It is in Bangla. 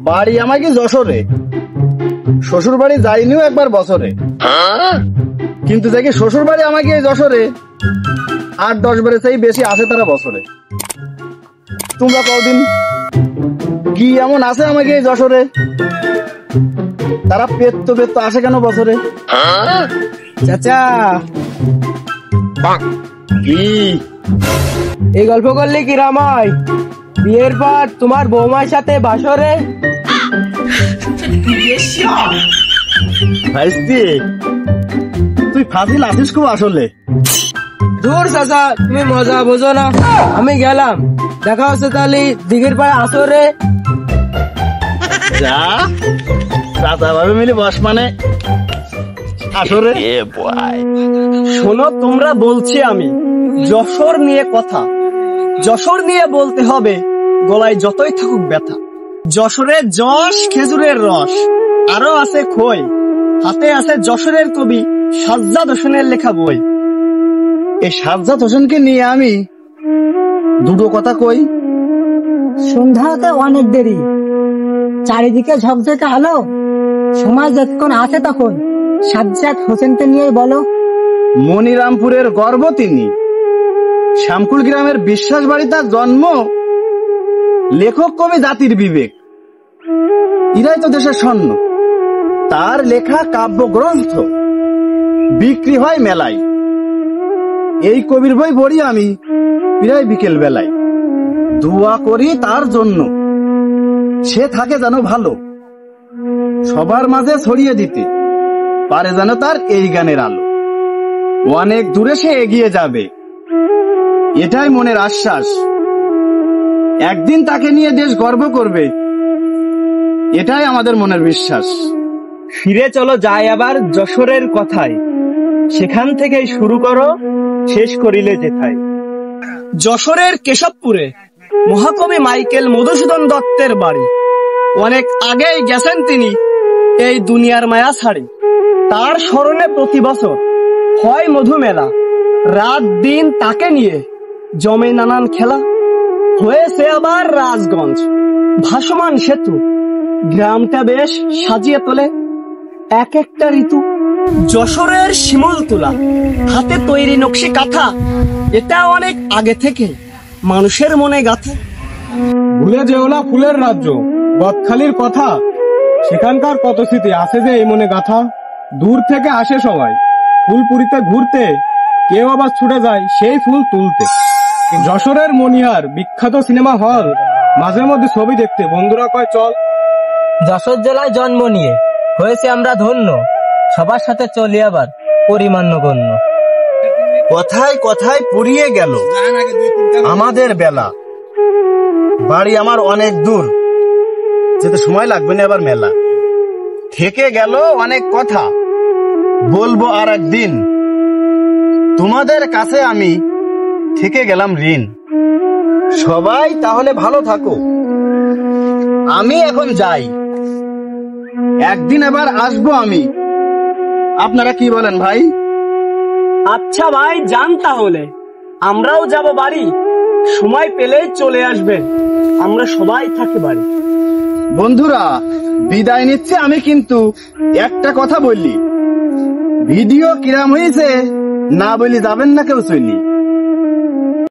বাড়ি আমাকে যশোরে, শ্বশুর বাড়ি যাইনিও একবার বছরে, কিন্তু দেখি শ্বশুর বাড়ি আমাকে যশোরে 8-10 বারের চেয়ে বেশি আসে তারা বছরে। তোমরা কদিন কি এমন আছে আমাকে যশোরে, তারা পেত্তো আসে কেন বছরে? চাচা কি এই গল্প করলে কি রামায়? বিয়ের পর তোমার বৌমার সাথে বাসরে? ভাইস্তি, তুই ফাজিল আছিস খুব আসলে। দূর চাচা, তুমি মজা বোঝো না। আমি গেলাম, দেখা হচ্ছে তাহলে দিঘির পাড়ে আসরে। যা চাচা ভাবে মিলে বস মানে আসরে। শোনো, তোমরা বলছি আমি যশোর নিয়ে কথা, যশোর নিয়ে বলতে হবে গলায় যতই থাকুক ব্যথা। যশোরের যশ খেজুরের রস, আরো আছে খই, হাতে আছে যশোরের কবি সাজ্জাদ হোসেনের লেখা বই। এই সাজ্জাদ হোসেনকে নিয়ে আমি দুটো কথা কই। সন্ধ্যাতে অনেক দেরি, চারিদিকে ঝকঝকে আলো, সময় যতক্ষণ আছে তখন সাজ্জাদ হোসেনকে নিয়ে বলো। মনিরামপুরের গর্ব তিনি, শ্যামকুল গ্রামের বিশ্বাস বাড়ি তার জন্ম, লেখক কবি জাতির বিবেক, ইরাই তো দেশের স্বর্ণ। তার লেখা কাব্যগ্রন্থ বিক্রি হয় মেলায়, এই কবির বই পড়ি আমি প্রায় বিকেল বেলায়। দোয়া করি তার জন্য, সে থাকে যেন ভালো, সবার মাঝে ছড়িয়ে দিতে পারে যেন তার এই গানের আলো। অনেক দূরে সে এগিয়ে যাবে, এটাই মনের আশ্বাস। একদিন তাকে নিয়ে দেশ গর্ব করবে, এটাই আমাদের মনের বিশ্বাস। ফিরে চলো যাই আবার যশোরের কথায়, সেখান থেকেই শুরু করো, শেষ করিলে যেথায়। যশোরের কেশবপুরে মহাকবি মাইকেল মধুসূদন দত্তের বাড়ি। অনেক আগেই গেছেন তিনি এই দুনিয়ার মায়া ছাড়ি। তার স্মরণে প্রতি বছর হয় মধু মেলা, রাত দিন তাকে নিয়ে জমে নানান খেলা। হয়েছে আবার রাজগঞ্জ ভাসমান সেতু, গ্রামটা বেশ সাজিয়ে তোলে এক একটা ঋতু। যশোরের শিমুল তুলা, হাতে তৈরি নকশি কাঁথা, এটা অনেক আগে থেকে মানুষের মনে গাঁথে। ভুলে যেও না ফুলের রাজ্য গদখালির কথা, সেখানকার কত স্মৃতি আছে যে এই মনে গাথা। দূর থেকে আসে সবাই ফুলপুরিতে ঘুরতে, কেউ আবার ছুটে যায় সেই ফুল তুলতে। যশোরের মনিহার বিখ্যাত সিনেমা হল, মাঝে মধ্যে ছবি দেখতে বন্ধুরা কয় চল। যশোর জেলায় জন্ম নিয়ে হয়েছে আমরা ধন্য, সবার সাথে চলি আবার পরিমান্য গণ্য। কথায় কথায় পুরিয়ে গেল আমাদের বেলা, বাড়ি আমার অনেক দূর, যেতে সময় লাগবে না আবার মেলা। থেকে গেল অনেক কথা, বলবো আর একদিন, তোমাদের কাছে আমি থেকে গেলাম ঋণ। সবাই তাহলে ভালো থাকো, আমি এখন যাই, একদিন আবার আসবো আমি। আপনারা কি বলেন ভাই? আচ্ছা ভাই, যান তাহলে, আমরাও যাব বাড়ি, সময় পেলেই চলে আসবেন, আমরা সবাই থাকি বাড়ি। বন্ধুরা বিদায় নিচ্ছে আমি, কিন্তু একটা কথা বললি, ভিডিও কিরাম হয়েছে না বলি যাবেন না কেউ চলি।